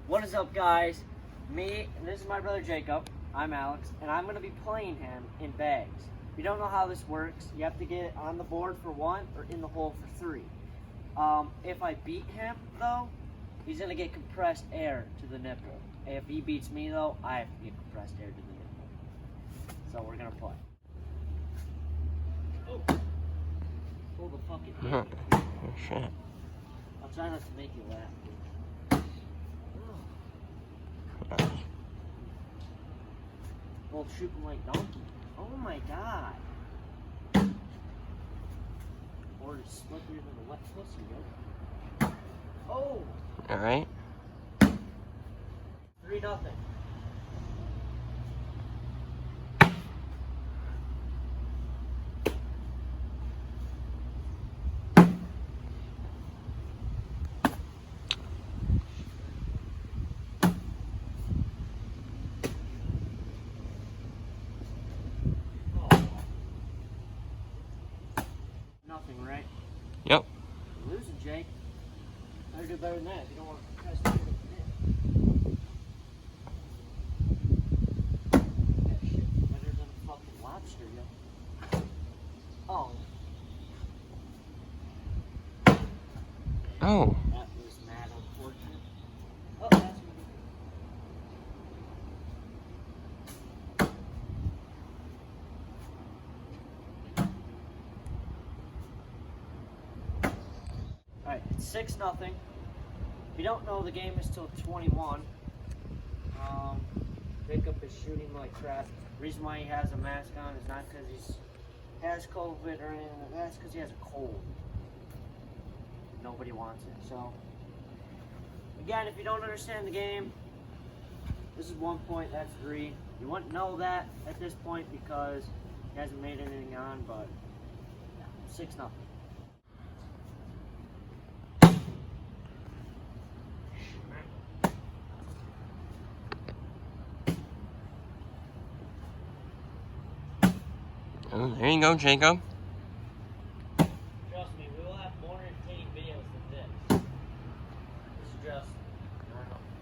What is up, guys? This is my brother Jacob. I'm Alex, and I'm going to be playing him in bags. If you don't know how this works, you have to get it on the board for 1 or in the hole for 3. If I beat him, though, he's going to get compressed air to the nipple. If he beats me, though, I have to get compressed air to the nipple. So we're going to play. Oh! Pull the fucking Oh, shit. I'll try not to make you laugh. Well, shoot him like donkey. Oh my god. Or slipperier than a wet pussy, yo. Oh! Alright. 3-0. Nothing, right? Yep. You're losing, Jake. Better do better than that if you don't want to press the net. That shit better than a fucking lobster, yo. Oh. Oh. That was mad unfortunate. Oh, that's me. Alright, it's 6-0. If you don't know, the game is till 21. Jacob is shooting like crap. The reason why he has a mask on is not because he has COVID or anything like that. That's because he has a cold. Nobody wants it. So, again, if you don't understand the game, this is 1 point, that's 3. You wouldn't know that at this point because he hasn't made anything on, but yeah, 6-0. Oh, there you go, Jacob. Trust me, we will have more entertaining videos than this. This is just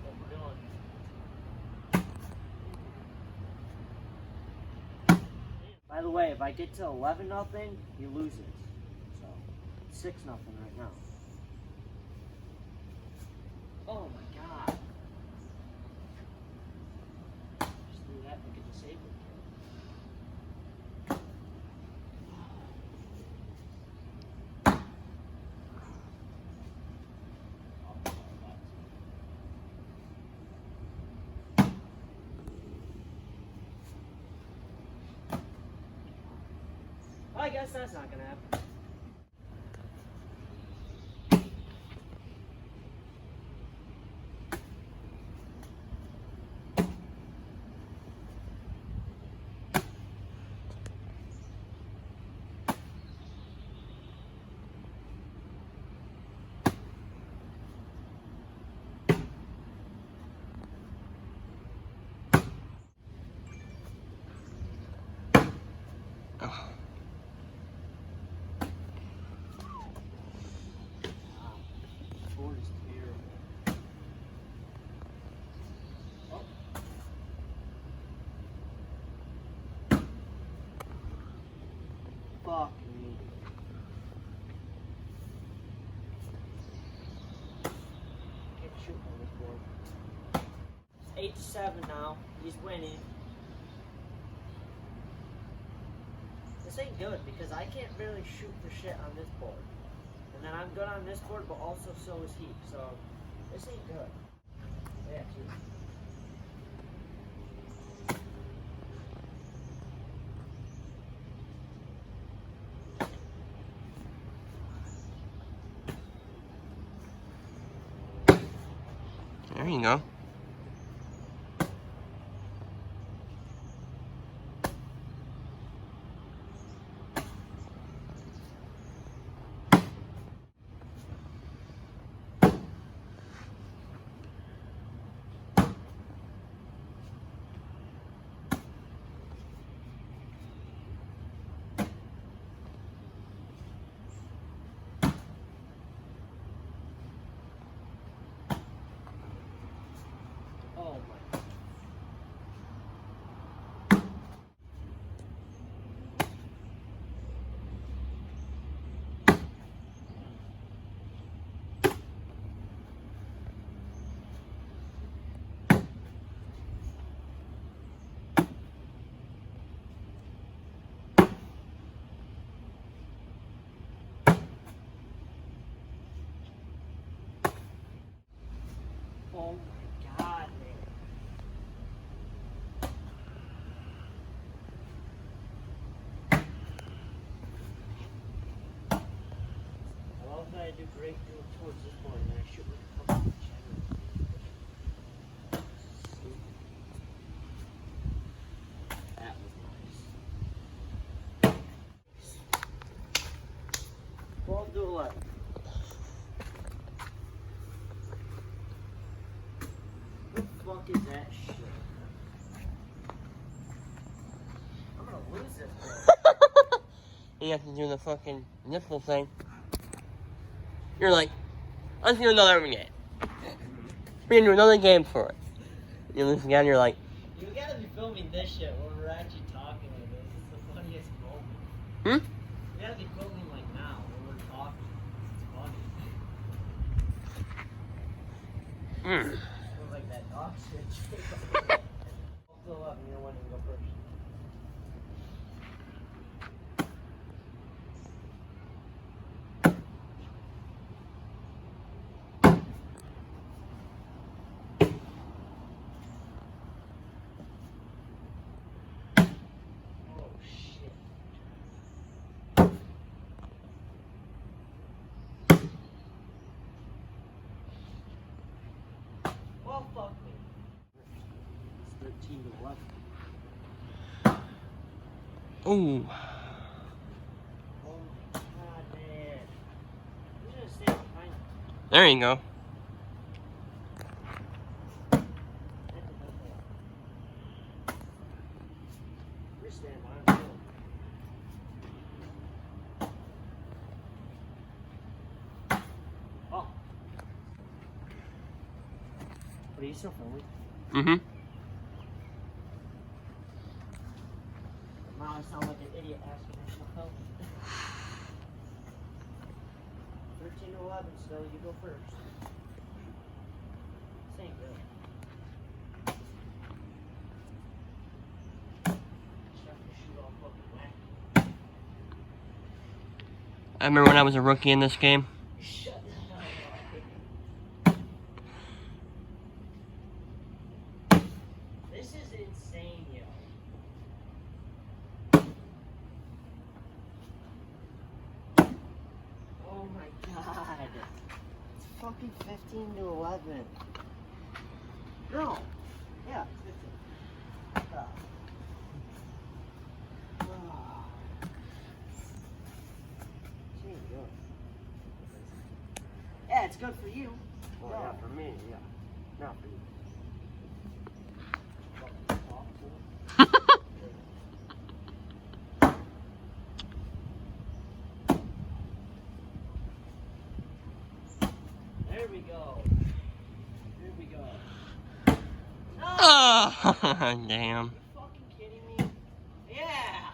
what we're doing. By the way, if I get to 11-0, he loses. So, 6-0 right now. Oh my god. Just do that and get disabled. I guess that's not gonna happen. Oh. Board is terrible. Oh. Fuck me. Can't shoot on this board. It's 8-7 now. He's winning. This ain't good because I can't really shoot for shit on this board. And then I'm good on this board, but also so is he. So, this ain't good. Yeah, too. There you go. Oh my god, man. I love that I do great doing towards this board, and I should look up the channel. That was nice. 12 to 11. What the fuck is that shit? I'm gonna lose this board. You have to do the fucking nipple thing. You're like, let's do another game. We're gonna do another game for it. You lose again, you're like, You gotta be filming this shit when we're actually talking like this. It's the funniest moment. hmm? You gotta be filming like now when we're talking. It's funny. Mm. Feels like that dog shit. 12 to 11, you're winning. Go first. Oh shit. Well, fuck me. It's 13 to 11. Ooh. Oh my god, man. Who's gonna stand behind you? There you go. You're standing behind me. Oh. What are you still filming? Mm-hmm. Now I sound like an idiot asking for some help. 13 to 11, still, you go first. This ain't good. Starting to shoot all fucking whack. I remember when I was a rookie in this game. Shut the hell up. This is insane, yo. Oh my god. It's fucking 15 to 11. No. Yeah, it's 15. Ah. Ah. This ain't good. Yeah, it's good for you. Well, No. yeah, for me, yeah. Not for you. There we go. Here we go. No! Oh, damn. Are you fucking kidding me? Yeah!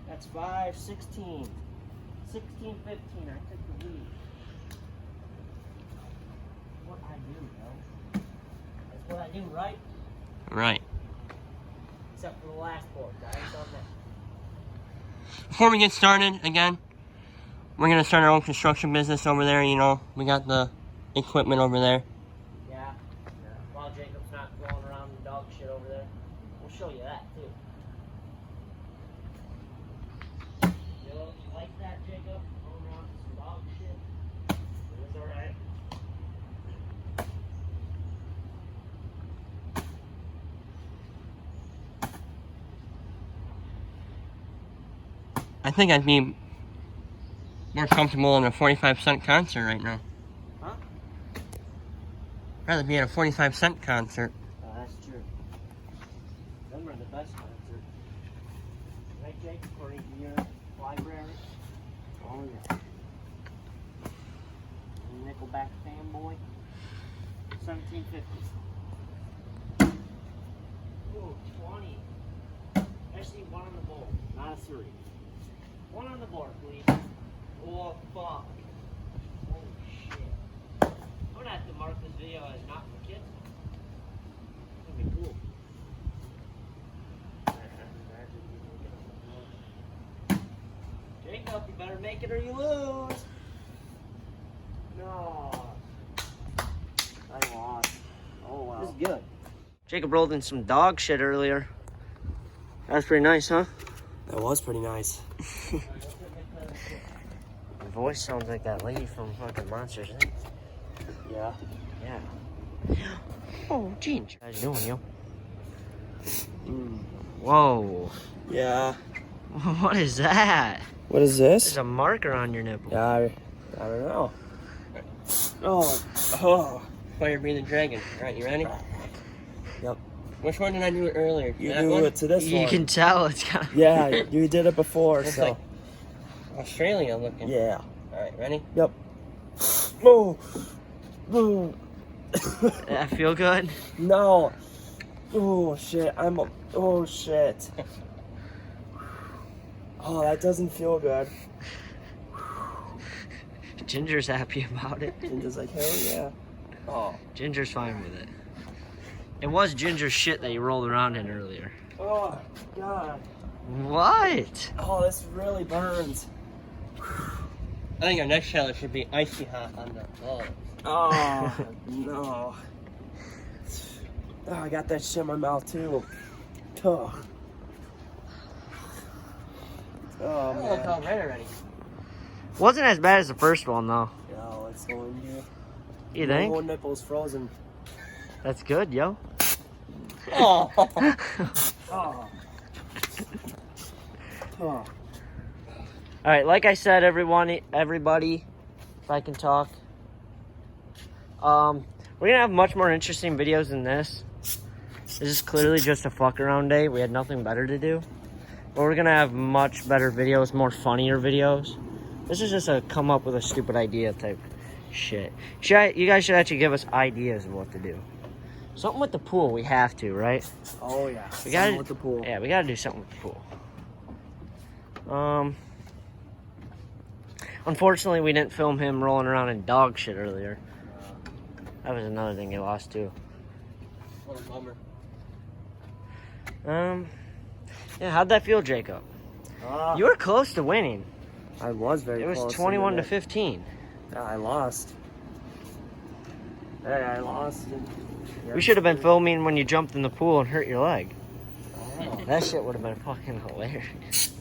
That's 5, 16. 16, 15. I took the lead. What I do, yo. That's what I do, right? Right. Except for the last board, guys. On that. Before we get started, again, we're going to start our own construction business over there, you know. We got the equipment over there. Yeah. While Jacob's not rolling around in dog shit over there. We'll show you that, too. You like that, Jacob? Rolling around in some dog shit? It was alright. I think I'd be more comfortable in a 45-cent concert right now. Huh? Rather be at a 45-cent concert. Oh, that's true. Them are the best concerts. Right, Jake? According to your library? Oh, yeah. Nickelback fanboy? 1750. Ooh, 20. I just need one on the board, not a 3. One on the board, please. Oh, fuck. Holy shit. I'm gonna have to mark this video as not for kids. That'd be cool. Jacob. up. You better make it or you lose. No. I lost. Oh, wow. This is good. Jacob rolled in some dog shit earlier. That was pretty nice, huh? That was pretty nice. Your voice sounds like that lady from fucking Monsters, Inc. Yeah. Yeah. Oh, Ginger. How you doing, yo? Mm. Whoa. Yeah. What is that? What is this? There's a marker on your nipple. Yeah, I don't know. Oh. Fire breathing dragon. Alright, you ready? Yep. Which one did I do it earlier? You That do one? it to this You one. can tell it's kind of... Yeah, you did it before, It's so. like Australia looking. Yeah. Alright, ready? Yep. Oh. Oh. I feel good. No. Oh, shit. Oh, shit. Oh, that doesn't feel good. Ginger's happy about it. Ginger's like, hell yeah. Oh. Ginger's fine with it. It was Ginger's shit that you rolled around in earlier. Oh, God. What? Oh, this really burns. I think our next challenge should be icy hot on the balls. Oh, no. Oh, I got that shit in my mouth, too. Oh, Oh, man. it's all red already. Wasn't as bad as the first one, though. No, it's going to. You My think? whole nipple's frozen. That's good, yo. Oh. Oh. Oh. Alright, like I said, everybody, if I can talk. We're gonna have much more interesting videos than this. This is clearly just a fuck around day. We had nothing better to do. But we're gonna have much better videos, more funnier videos. This is just a come up with a stupid idea type shit. You guys should actually give us ideas of what to do. Something with the pool, we have to, right? Oh, yeah. We gotta- Something with the pool. Yeah, we gotta do something with the pool. Unfortunately, we didn't film him rolling around in dog shit earlier. That was another thing he lost too. What a bummer. Yeah, how'd that feel, Jacob? You were close to winning. I was very It was close. 21 to minute. 15. Yeah, I lost. Hey, I lost. We should have been filming when you jumped in the pool and hurt your leg. Oh. That shit would have been fucking hilarious.